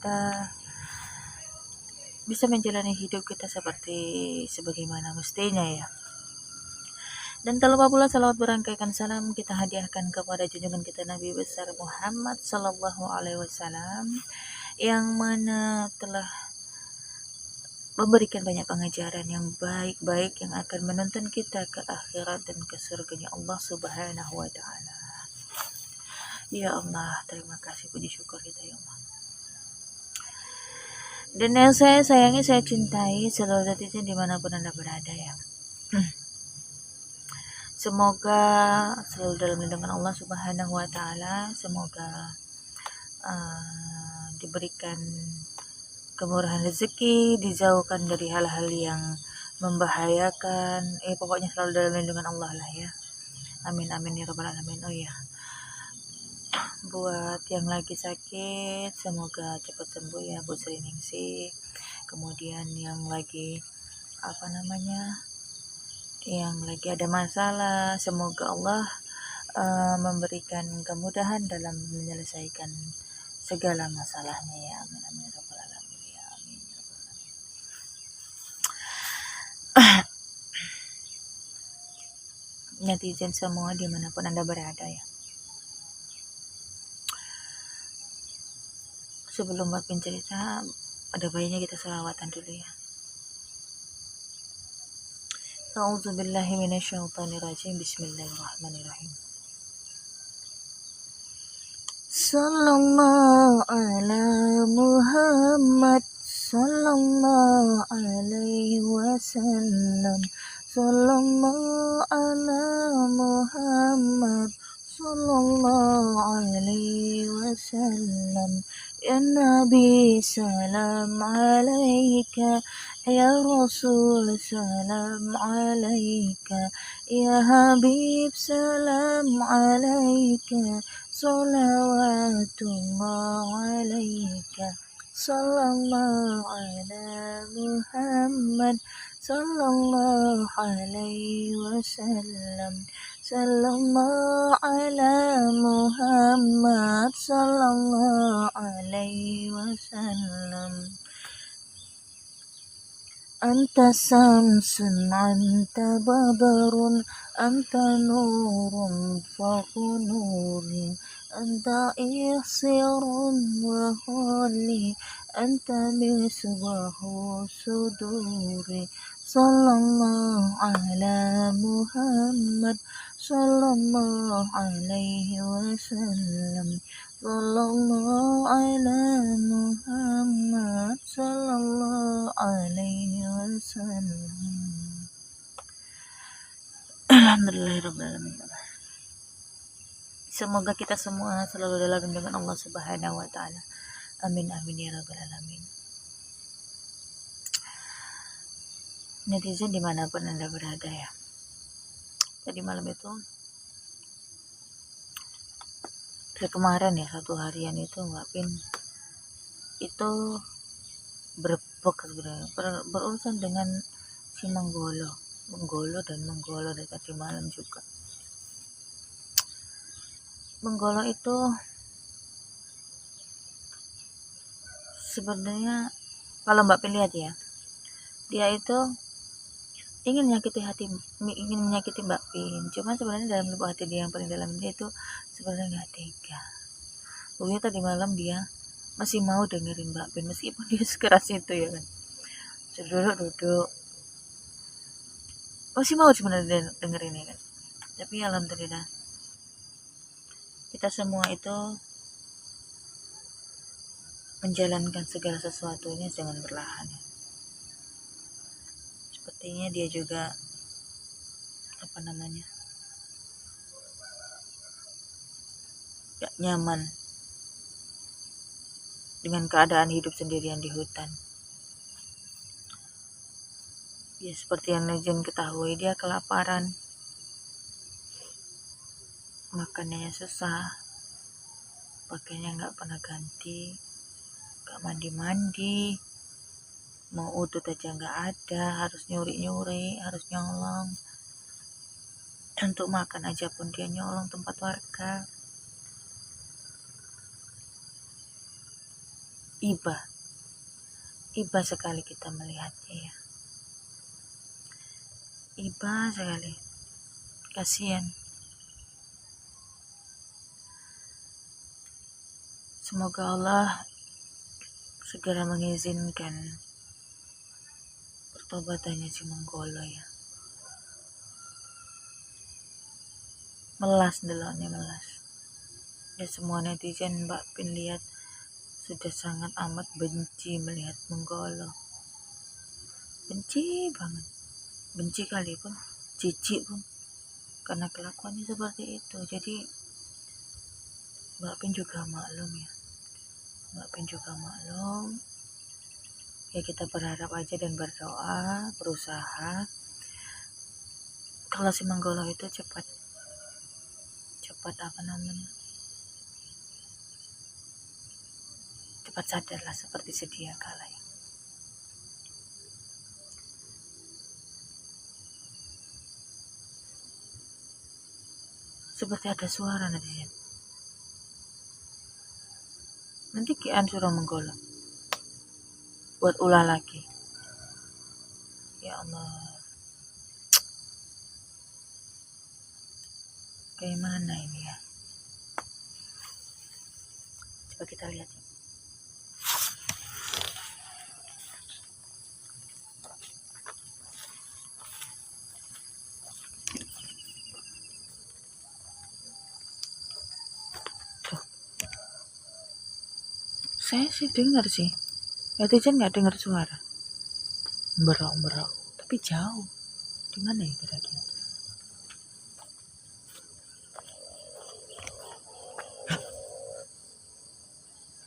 kita bisa menjalani hidup kita seperti sebagaimana mestinya ya. Dan tak lupa pula salawat berangkaikan salam kita hadiahkan kepada junjungan kita Nabi besar Muhammad Sallallahu Alaihi Wasallam yang mana telah memberikan banyak pengajaran yang baik-baik yang akan menuntun kita ke akhirat dan ke surganya Allah Subhanahu wa taala. Ya Allah, terima kasih, puji syukur kita ya Allah. Dan yang saya sayangi, saya cintai seluruh netizen dimanapun Anda berada ya. Semoga selalu dalam lindungan Allah Subhanahu wa taala, semoga diberikan kemurahan rezeki, dijauhkan dari hal-hal yang membahayakan. Pokoknya selalu dalam lindungan Allah lah ya. Amin amin ya rabbal alamin. Oh ya. Buat yang lagi sakit, semoga cepat sembuh ya Bu Sri Ningsih. Kemudian yang lagi yang lagi ada masalah, semoga Allah memberikan kemudahan dalam menyelesaikan segala masalahnya ya. Amin amin ya rabbal alamin ya. Amin ya rabbal alamin. Netizen semua dimanapun Anda berada ya. Sebelum Mbak cerita, ada baiknya kita selawatan dulu ya. A'udzubillahi minasyaitonirrajim. Bismillahirrahmanirrahim. Sallallahu ala Muhammad sallallahu alaihi wasallam. Sallallahu ala Muhammad sallallahu alaihi wasallam. Ya Nabi salam alaika, ya Rasul salam alaika, ya Habib salam alaika, salawatullah alaika, sallallahu ala Muhammad sallallahu alaihi wasallam, sallallahu ala Muhammad sallallahu alaihi wasallam. Anta samsun, anta badarun, anta nurun fawqa nurin, anta ihsirun wa holi, anta misbahu suduri. Sallallahu ala Muhammad sallallahu alaihi wasallam, sallallahu ala Muhammad sallallahu alaihi wasallam. Alhamdulillahirrahmanirrahim. Semoga kita semua selalu dalam lindungan Allah Subhanahu wa taala. Amin amin ya rabbal alamin. Netizen dimanapun Anda berada ya. Tadi malam itu, dari kemarin ya, satu harian itu Mbak Pin itu berurusan dengan si Menggolo dari tadi malam juga. Menggolo itu sebenarnya kalau Mbak Pin lihat ya, dia itu ingin menyakiti Mbak Pin, cuma sebenarnya dalam lubuk hati dia yang paling dalam dia itu sebenarnya nggak tega. Pokoknya tadi malam dia masih mau dengerin Mbak Pin meskipun dia sekeras itu ya kan, duduk masih mau sebenarnya dengerin ya kan. Tapi alhamdulillah kita semua itu menjalankan segala sesuatunya dengan perlahan. Sepertinya dia juga gak nyaman dengan keadaan hidup sendirian di hutan. Ya seperti yang netizen ketahui, dia kelaparan, makannya susah, pakainya gak pernah ganti, gak mandi-mandi, mau udut aja gak ada, harus nyuri-nyuri, harus nyolong. Untuk makan aja pun dia nyolong tempat warga. iba sekali kita melihatnya ya, iba sekali, kasihan. Semoga Allah segera mengizinkan pertobatannya si Menggolo ya. Melas deloknya, melas. Ya semua netizen Mbak Pin lihat sudah sangat amat benci melihat Menggolo. Benci banget. Benci kali pun, jijik pun. Karena kelakuannya seperti itu. Jadi Mbak Pin juga maklum ya. Mbak Pin juga maklum. Ya kita berharap aja dan berdoa, berusaha kalau si Menggolo itu cepat cepat sadarlah seperti sedia kala ya. Seperti ada suara netizen. Nanti Kian suruh Menggolo buat ulah lagi. Ya Allah, kayak mana ini ya? Coba kita lihat ya. Tuh. Saya sih dengar sih. Netizen nggak dengar suara. Berau, tapi jauh. Di mana ya kira-kira?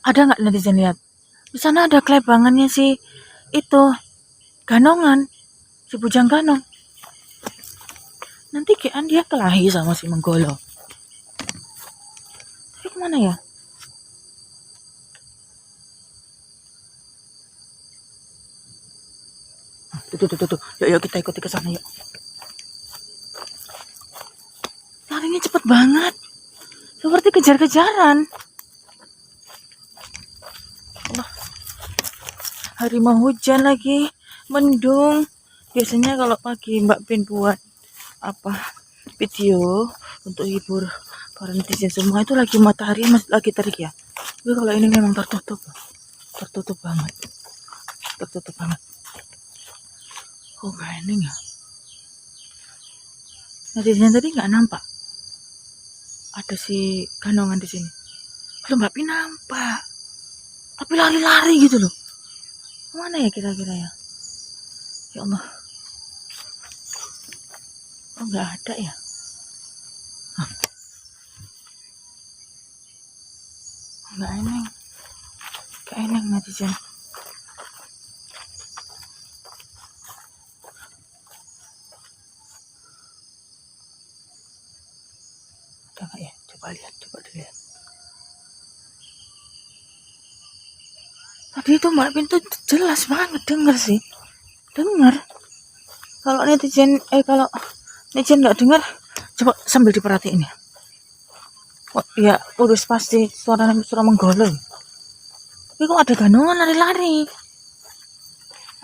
Ada nggak netizen lihat? Di sana ada kelebangannya si itu Ganongan, si Bujang Ganong. Nanti Kian dia kelahi sama si Menggolo. Tapi kemana ya? Tuh. Yuk kita ikuti ke sana yuk. Larinya cepet banget. Seperti kejar-kejaran. Allah. Hari mau hujan lagi, mendung. Biasanya kalau pagi Mbak Pin buat video untuk hibur para netizen semua itu lagi matahari lagi terik ya. Tapi kalau ini memang tertutup banget. Oh gini ya. Netizen tadi nggak nampak ada si Ganongan di sini. Belum Mbak Pin nampak. Tapi lari-lari gitu loh. Mana ya kira-kira ya? Ya Allah. Oh nggak ada ya? Nggak eneng netizen. Ada nggak ya? Coba dilihat. Tadi itu Mbak Pin tuh jelas banget dengar. Kalau netizen nggak dengar, coba sambil diperhatiin ya. Oh, ya udah pasti suara Menggolo. Tapi kok ada Ganongan lari-lari?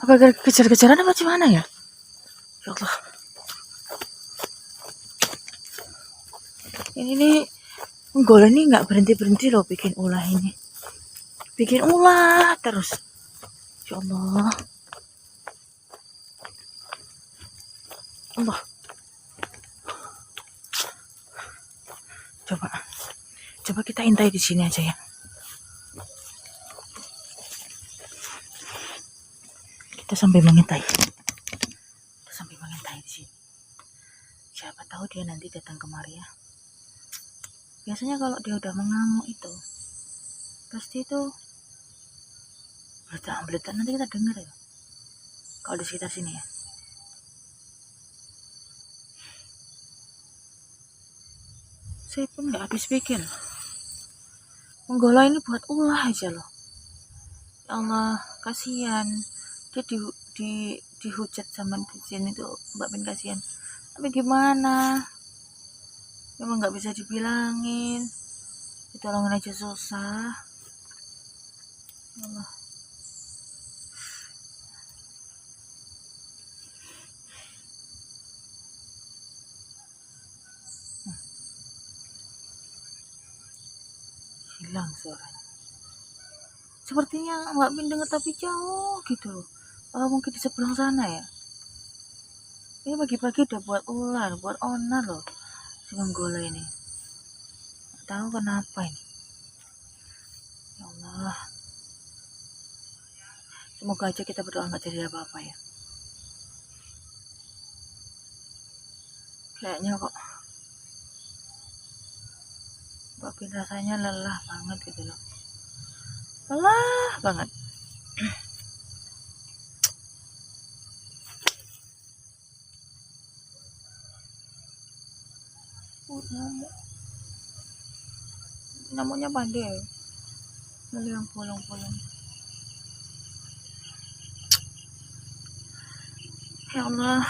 Apa kejar-kejaran apa gimana ya? Ya Allah. Ini nih Menggolo ini nggak berhenti loh bikin ulah ini. Bikin ulah terus. Ya Allah. Allah. Coba kita intai di sini aja ya. Kita sampai mengintai di sini. Siapa tahu dia nanti datang kemari ya. Biasanya kalau dia udah mengamuk itu, pasti itu beletak nanti kita dengar ya. Kalau di sekitar sini ya. Saya pun nggak habis pikir. Menggolo ini buat ulah aja loh. Ya Allah, kasihan. Dia dihujat sama netizen itu, Mbak Pin kasihan. Tapi gimana? Memang nggak bisa dibilangin. Ditolongin aja susah. Allah. Hilang suaranya. Sepertinya Mbak Pin dengar tapi jauh gitu loh. Mungkin di seberang sana ya. Ini pagi-pagi udah buat ular, buat onar loh. Si Menggola ini. Gak tahu kenapa ini. Ya Allah. Semoga aja kita berdoa gak jadi apa-apa ya. Kayaknya kok Mbak Pin rasanya lelah banget gitu loh. Lelah banget. Nyamuknya pandai. Lalu yang pulang-pulang. Ya Allah.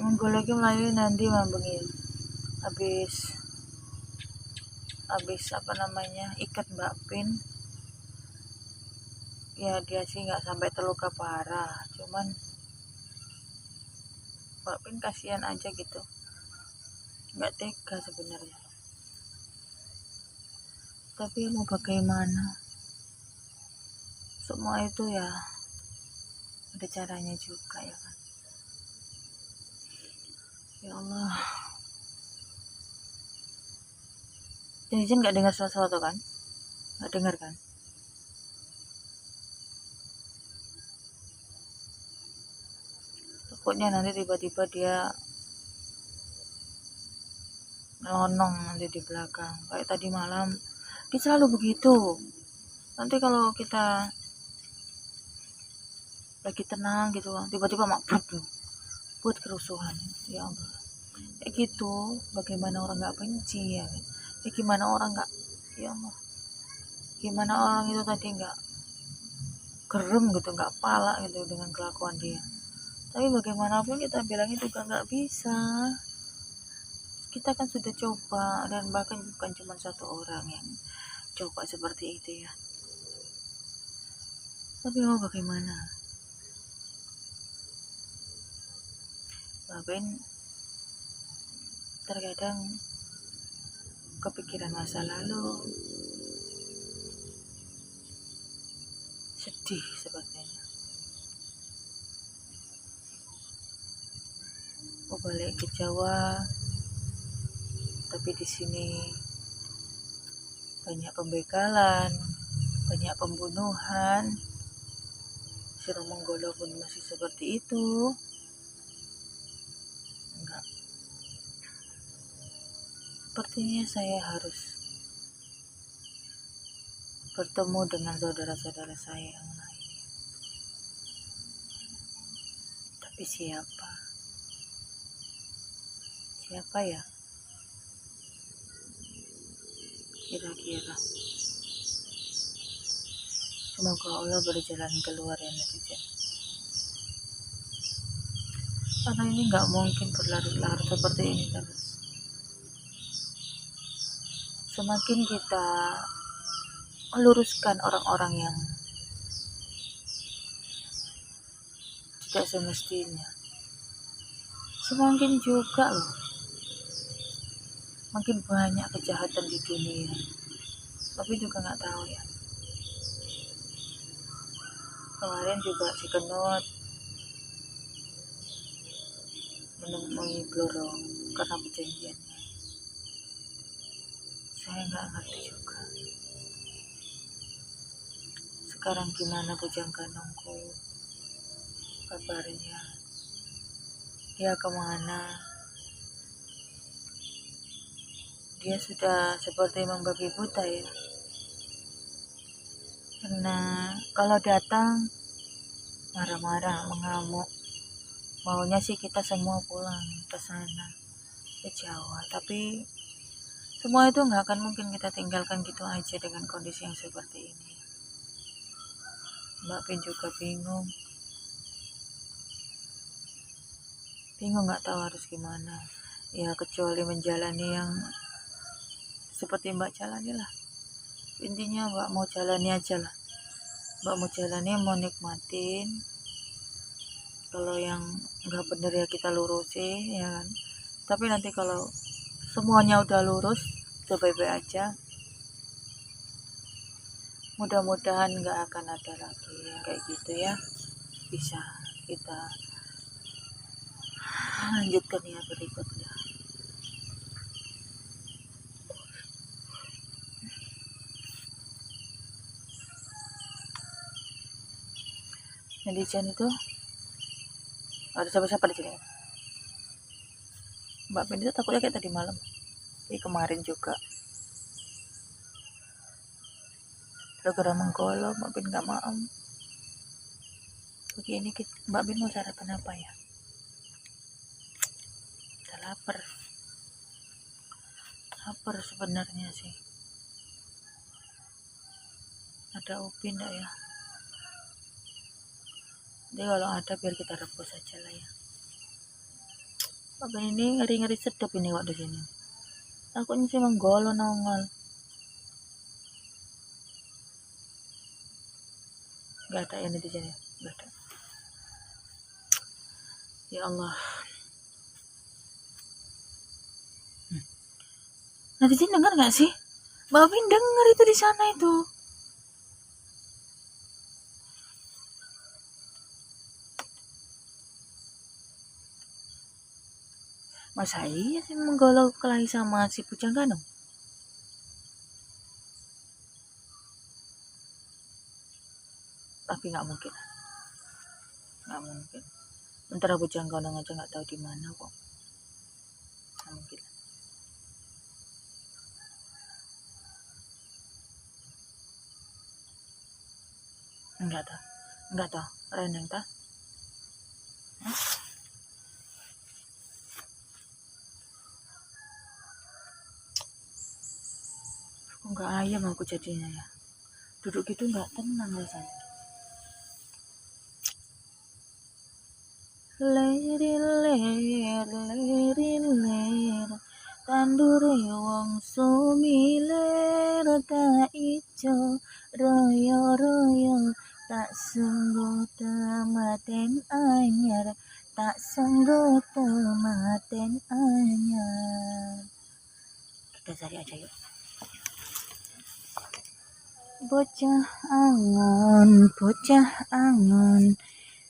Menggola lagi melayu nanti mambengin. Habis apa namanya ikat Mbak Pin. Ya dia sih nggak sampai terluka parah, cuman Mbak Pin kasihan aja gitu, nggak tega sebenarnya. Tapi mau bagaimana, semua itu ya ada caranya juga ya kan. Ya Allah. Jadi nggak dengar sesuatu kan? Nggak dengar kan? Takutnya nanti tiba-tiba dia melonong nanti di belakang kayak tadi malam. Dia selalu begitu. Nanti kalau kita lagi tenang gitu tiba-tiba makbruk buat kerusuhan. Ya Allah, kayak gitu bagaimana orang nggak benci ya kan? Ya gimana orang nggak, ya Allah, gimana orang itu tadi nggak gerem gitu, nggak pala gitu dengan kelakuan dia. Tapi bagaimanapun kita bilangnya juga nggak bisa. Kita kan sudah coba, dan bahkan bukan cuma satu orang yang coba seperti itu ya. Tapi mau bagaimana? Bahkan terkadang kepikiran masa lalu, sedih sepertinya. Mau balik ke Jawa, tapi di sini banyak pembegalan, banyak pembunuhan. Suruh Menggolo pun masih seperti itu. Enggak. Sepertinya saya harus bertemu dengan saudara-saudara saya yang lain. Tapi siapa? Siapa ya? Kira-kira. Semoga Allah berjalan keluar ya netizen. Karena ini nggak mungkin berlarut-larut seperti ini terus. Semakin kita meluruskan orang-orang yang tidak semestinya, semakin juga loh makin banyak kejahatan di dunia. Tapi juga nggak tahu ya, kemarin juga si Kenut menemui Bloro karena perjanjiannya. Saya nggak ngerti juga. Sekarang gimana Bujang Ganongku kabarnya? Dia kemana? Dia sudah seperti membabi buta ya. Karena kalau datang marah-marah, mengamuk. Maunya sih kita semua pulang ke sana, ke Jawa. Tapi semua itu nggak akan mungkin kita tinggalkan gitu aja dengan kondisi yang seperti ini. Mbak Pin juga bingung. Bingung nggak tahu harus gimana. Ya kecuali menjalani yang seperti Mbak jalani lah. intinya mbak mau jalani aja lah, mbak mau jalani, mau nikmatin. Kalau yang nggak bener ya kita lurusin ya kan, tapi nanti kalau semuanya udah lurus udah baik-baik aja, mudah-mudahan nggak akan ada lagi yang kayak gitu ya, bisa kita lanjutkan ya berikutnya. Netizen itu ada siapa-siapa di sini. Mbak Pin itu takutnya kayak tadi malam, kemarin juga gara-gara menggolo Mbak Pin nggak mau. Begini Mbak Pin mau sarapan apa ya? Udah lapar sebenarnya sih. Ada Upin enggak ya? Jadi kalau ada biar kita rebus aja lah ya. Mbak Pin ini ngeri-ngeri sedap ini kok di sini. Takutnya sih menggolo nongol. Gak ada yang di sini, gak ada. Ya Allah. Nanti sini dengar nggak sih? Mbak Pin dengar itu di sana itu. Masa iya sih menggolo kelahi sama si Bujang Ganong? Tapi nggak mungkin. Antara Bujang Ganong aja nggak tahu di mana kok. Nggak mungkin. Enggak tahu. Reneng tah? Kok nggak ayam aku jadinya ya? Duduk gitu nggak tenang rasanya. Ler tandure wong sumiler tak ijo royo tak sungguh tematen anyar, tak sungguh tematen anyar. Kita cari aja yuk. Bocah angon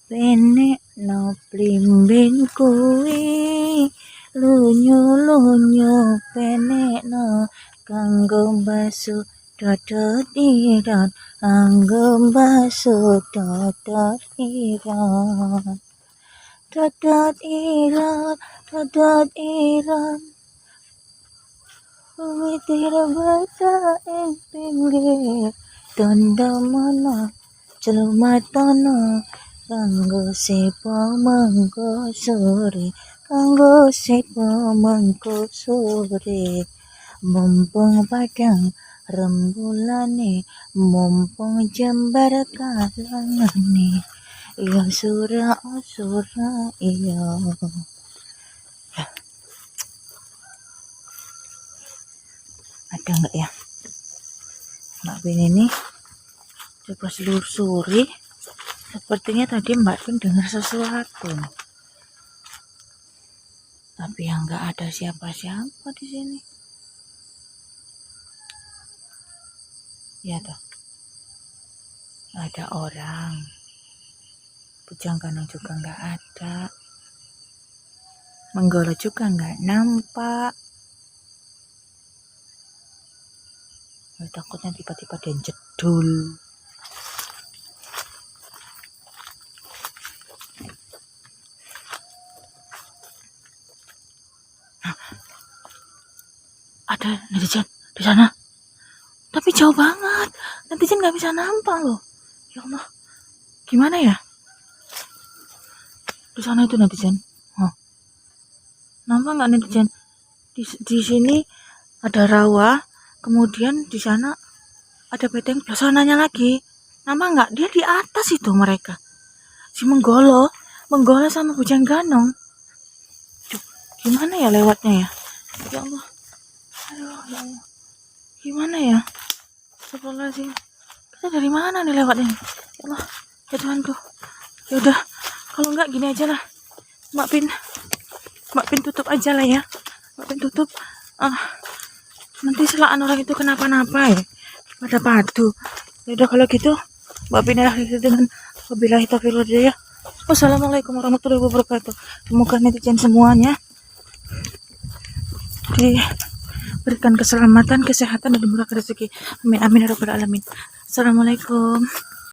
penek no plimbing kuwi, lunyu penek no kanggo basu dodot iran, kanggo basu dodot iran. Witir bata ing pinggir tondo mono celumatono, kanggo sepo mengko sore, mumpung padang rembulane, mumpung jembar kalangane, ya sura iya. Ada enggak ya Mbak Pin ini? Coba selusuri. Sepertinya tadi Mbak Pin dengar sesuatu, tapi yang enggak ada siapa-siapa di sini. Ya toh, ada orang. Bujang Ganong juga enggak ada. Menggolo juga enggak nampak. Takutnya tiba-tiba dia jedul. Ada netizen di sana, tapi jauh banget. Netizen nggak bisa nampak loh. Ya Allah, gimana ya? Di sana itu netizen. Nampak nggak netizen? Di sini ada rawa, kemudian di sana ada beteng, di sananya lagi. Nampak nggak? Dia di atas itu mereka. Si menggolo sama Bujang Ganong. Gimana ya lewatnya ya? Ya Allah. Aduh, ya Allah. Gimana ya? Astagfirullahaladzim. Kita dari mana nih lewat ini? Ya Allah, ya Tuhanku. Ya udah, kalau enggak gini aja lah. Mbak Pin tutup aja lah ya. Mbak Pin tutup. Nanti selaan orang itu kenapa-napa ya. Pada padu. Ya udah kalau gitu, Mbak Pin akhiri dengan wabillahi taufiq wal hidayah. Wassalamualaikum warahmatullahi wabarakatuh. Semoga netizen semuanya diberikan keselamatan, kesehatan, dan dimurahkan rezeki. Amin amin ya rabbal alamin. Assalamualaikum.